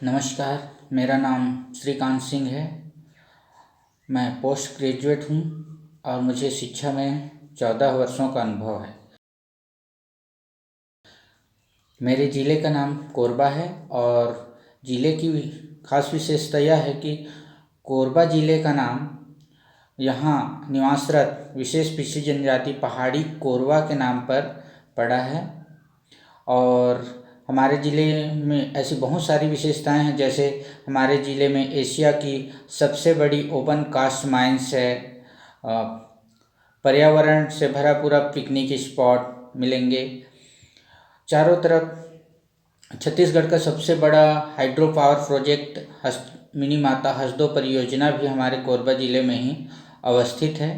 नमस्कार, मेरा नाम श्रीकांत सिंह है। मैं पोस्ट ग्रेजुएट हूँ और मुझे शिक्षा में 14 वर्षों का अनुभव है। मेरे ज़िले का नाम कोरबा है और ज़िले की खास विशेषता यह है कि कोरबा ज़िले का नाम यहाँ निवासरत विशेष पिछड़ी जनजाति पहाड़ी कोरबा के नाम पर पड़ा है। और हमारे ज़िले में ऐसी बहुत सारी विशेषताएं हैं, जैसे हमारे ज़िले में एशिया की सबसे बड़ी ओपन कास्ट माइंस है। पर्यावरण से भरा पूरा पिकनिक स्पॉट मिलेंगे चारों तरफ। छत्तीसगढ़ का सबसे बड़ा हाइड्रो पावर प्रोजेक्ट मिनी माता हसदो परियोजना भी हमारे कोरबा ज़िले में ही अवस्थित है।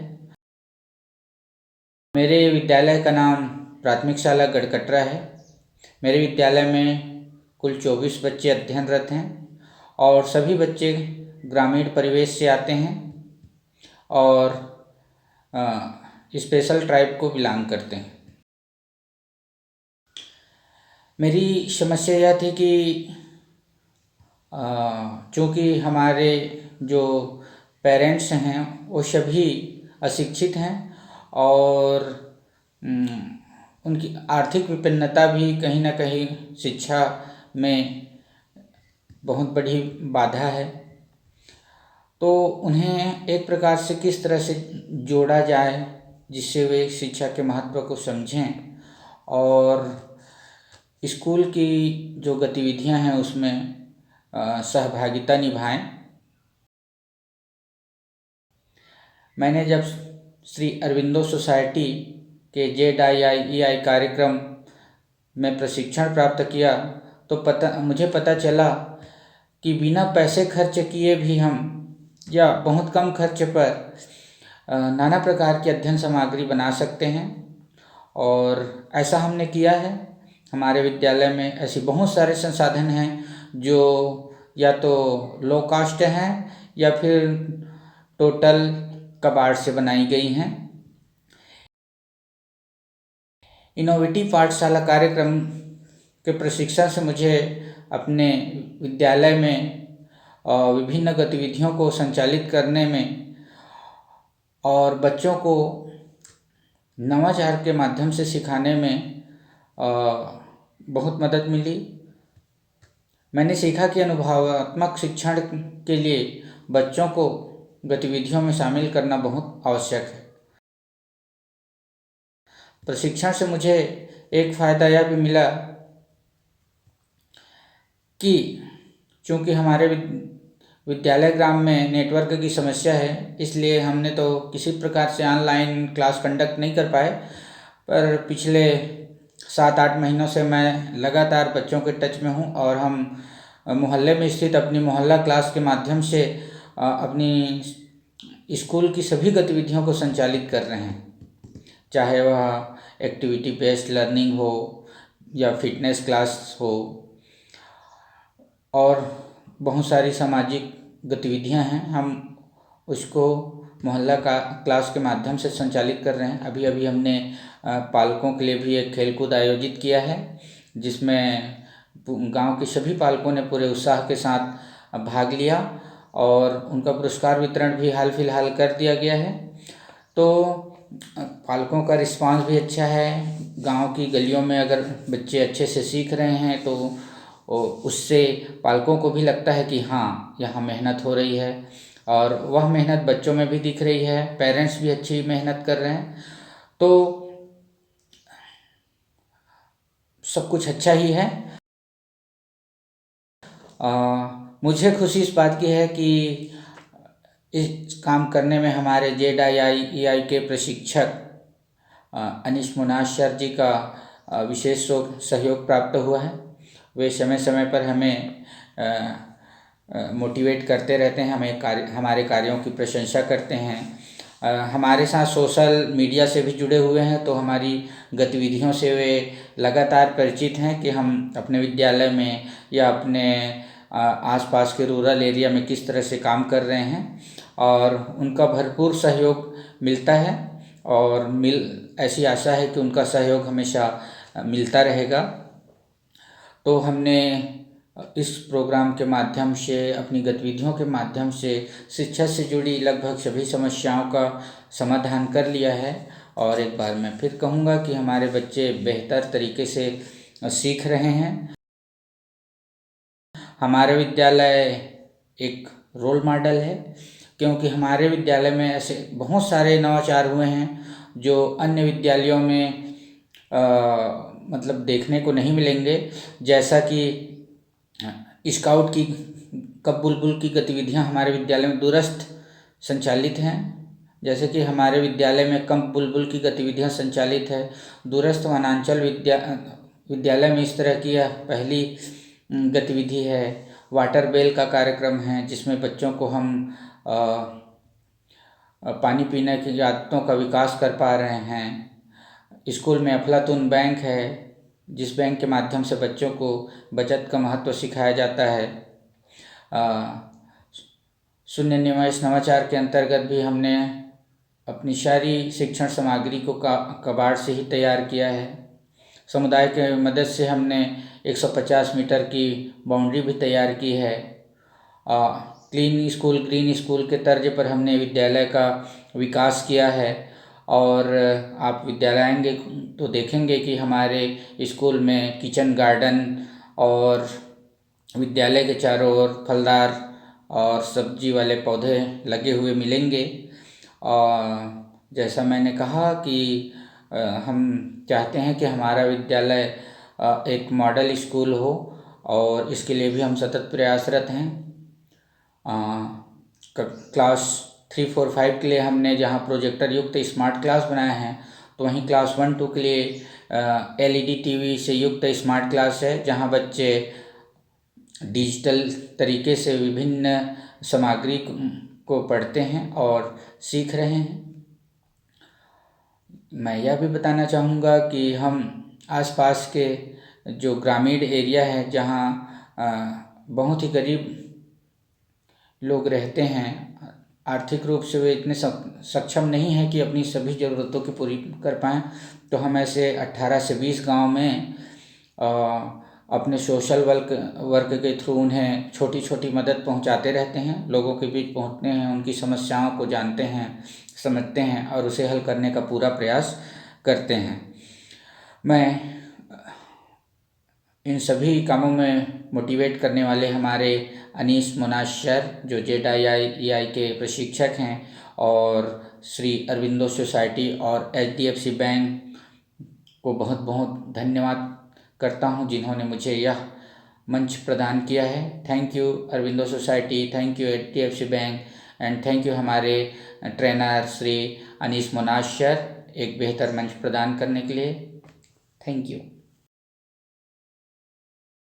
मेरे विद्यालय का नाम प्राथमिक शाला गढ़कटरा है। मेरे विद्यालय में कुल 24 बच्चे अध्ययनरत हैं और सभी बच्चे ग्रामीण परिवेश से आते हैं और स्पेशल ट्राइब को बिलोंग करते हैं। मेरी समस्या यह थी कि चूँकि हमारे जो पेरेंट्स हैं वो सभी अशिक्षित हैं और उनकी आर्थिक विपन्नता भी कहीं ना कहीं शिक्षा में बहुत बड़ी बाधा है। तो उन्हें एक प्रकार से किस तरह से जोड़ा जाए जिससे वे शिक्षा के महत्व को समझें और स्कूल की जो गतिविधियां हैं उसमें सहभागिता निभाएं। मैंने जब श्री अरविंदो सोसाइटी के ZIIEI कार्यक्रम में प्रशिक्षण प्राप्त किया तो मुझे पता चला कि बिना पैसे खर्च किए भी हम या बहुत कम खर्च पर नाना प्रकार की अध्ययन सामग्री बना सकते हैं और ऐसा हमने किया है। हमारे विद्यालय में ऐसे बहुत सारे संसाधन हैं जो या तो लो कास्ट हैं या फिर टोटल कबाड़ से बनाई गई हैं। इनोवेटिव पाठशाला कार्यक्रम के प्रशिक्षण से मुझे अपने विद्यालय में विभिन्न गतिविधियों को संचालित करने में और बच्चों को नवाचार के माध्यम से सिखाने में बहुत मदद मिली। मैंने सीखा कि अनुभवात्मक शिक्षण के लिए बच्चों को गतिविधियों में शामिल करना बहुत आवश्यक है। प्रशिक्षण से मुझे एक फ़ायदा यह भी मिला कि चूँकि हमारे विद्यालय ग्राम में नेटवर्क की समस्या है, इसलिए हमने तो किसी प्रकार से ऑनलाइन क्लास कंडक्ट नहीं कर पाए, पर पिछले 7-8 महीनों से मैं लगातार बच्चों के टच में हूँ और हम मोहल्ले में स्थित अपनी मोहल्ला क्लास के माध्यम से अपनी स्कूल की सभी गतिविधियों को संचालित कर रहे हैं, चाहे वह एक्टिविटी बेस्ड लर्निंग हो या फिटनेस क्लास हो और बहुत सारी सामाजिक गतिविधियां हैं। हम उसको मोहल्ला का क्लास के माध्यम से संचालित कर रहे हैं। अभी अभी हमने पालकों के लिए भी एक खेलकूद आयोजित किया है जिसमें गांव के सभी पालकों ने पूरे उत्साह के साथ भाग लिया और उनका पुरस्कार वितरण भी हाल फिलहाल कर दिया गया है। तो पालकों का रिस्पांस भी अच्छा है। गांव की गलियों में अगर बच्चे अच्छे से सीख रहे हैं तो उससे पालकों को भी लगता है कि हाँ, यहाँ मेहनत हो रही है और वह मेहनत बच्चों में भी दिख रही है। पेरेंट्स भी अच्छी मेहनत कर रहे हैं, तो सब कुछ अच्छा ही है। मुझे खुशी इस बात की है कि इस काम करने में हमारे ZIIEI के प्रशिक्षक अनीश मुनाश सर जी का विशेष सहयोग प्राप्त हुआ है। वे समय समय पर हमें मोटिवेट करते रहते हैं, हमारे कार्यों की प्रशंसा करते हैं। हमारे साथ सोशल मीडिया से भी जुड़े हुए हैं, तो हमारी गतिविधियों से वे लगातार परिचित हैं कि हम अपने विद्यालय में या अपने आसपास के रूरल एरिया में किस तरह से काम कर रहे हैं और उनका भरपूर सहयोग मिलता है और ऐसी आशा है कि उनका सहयोग हमेशा मिलता रहेगा। तो हमने इस प्रोग्राम के माध्यम से, अपनी गतिविधियों के माध्यम से शिक्षा से जुड़ी लगभग सभी समस्याओं का समाधान कर लिया है। और एक बार मैं फिर कहूँगा कि हमारे बच्चे बेहतर तरीके से सीख रहे हैं। हमारा विद्यालय एक रोल मॉडल है, क्योंकि हमारे विद्यालय में ऐसे बहुत सारे नवाचार हुए हैं जो अन्य विद्यालयों में मतलब देखने को नहीं मिलेंगे। जैसा कि स्काउट की कब बुलबुल की गतिविधियां हमारे विद्यालय में दूरस्थ संचालित हैं। जैसे कि हमारे विद्यालय में कब बुलबुल की गतिविधियां संचालित है। दूरस्थ वनांचल विद्यालय में इस तरह की यह पहली गतिविधि है। वाटर बेल का कार्यक्रम है, जिसमें बच्चों को हम पानी पीने की आदतों का विकास कर पा रहे हैं। स्कूल में अफलातून बैंक है, जिस बैंक के माध्यम से बच्चों को बचत का महत्व सिखाया जाता है। शून्य निवेश नवाचार के अंतर्गत भी हमने अपनी सारी शिक्षण सामग्री को कबाड़ से ही तैयार किया है। समुदाय के मदद से हमने 150 मीटर की बाउंड्री भी तैयार की है। क्लीन स्कूल ग्रीन स्कूल के तर्ज पर हमने विद्यालय का विकास किया है। और आप विद्यालय आएंगे तो देखेंगे कि हमारे स्कूल में किचन गार्डन और विद्यालय के चारों ओर फलदार और सब्जी वाले पौधे लगे हुए मिलेंगे। और जैसा मैंने कहा कि हम चाहते हैं कि हमारा विद्यालय एक मॉडल स्कूल हो, और इसके लिए भी हम सतत प्रयासरत हैं। क्लास 3, 4, 5 के लिए हमने जहां प्रोजेक्टर युक्त स्मार्ट क्लास बनाए हैं, तो वहीं क्लास 1, 2 के लिए LED टीवी से युक्त स्मार्ट क्लास है, जहां बच्चे डिजिटल तरीके से विभिन्न सामग्री को पढ़ते हैं और सीख रहे हैं। मैं यह भी बताना चाहूँगा कि हम आसपास के जो ग्रामीण एरिया है, जहाँ बहुत ही गरीब लोग रहते हैं, आर्थिक रूप से वे इतने सक्षम नहीं हैं कि अपनी सभी ज़रूरतों की पूरी कर पाएँ, तो हम ऐसे 18 से 20 गांव में अपने सोशल वर्क के थ्रू उन्हें छोटी छोटी मदद पहुंचाते रहते हैं। लोगों के बीच पहुंचते हैं, उनकी समस्याओं को जानते हैं, समझते हैं और उसे हल करने का पूरा प्रयास करते हैं। मैं इन सभी कामों में मोटिवेट करने वाले हमारे अनीस मुनाज सर, जो ZII के प्रशिक्षक हैं, और श्री अरविंदो सोसाइटी और HDFC बैंक को बहुत बहुत धन्यवाद करता हूं, जिन्होंने मुझे यह मंच प्रदान किया है। Thank you Aurobindo society, thank you HDFC bank, and thank you हमारे ट्रेनर श्री अनीस मुनाज सर, एक बेहतर मंच प्रदान करने के लिए। Thank you.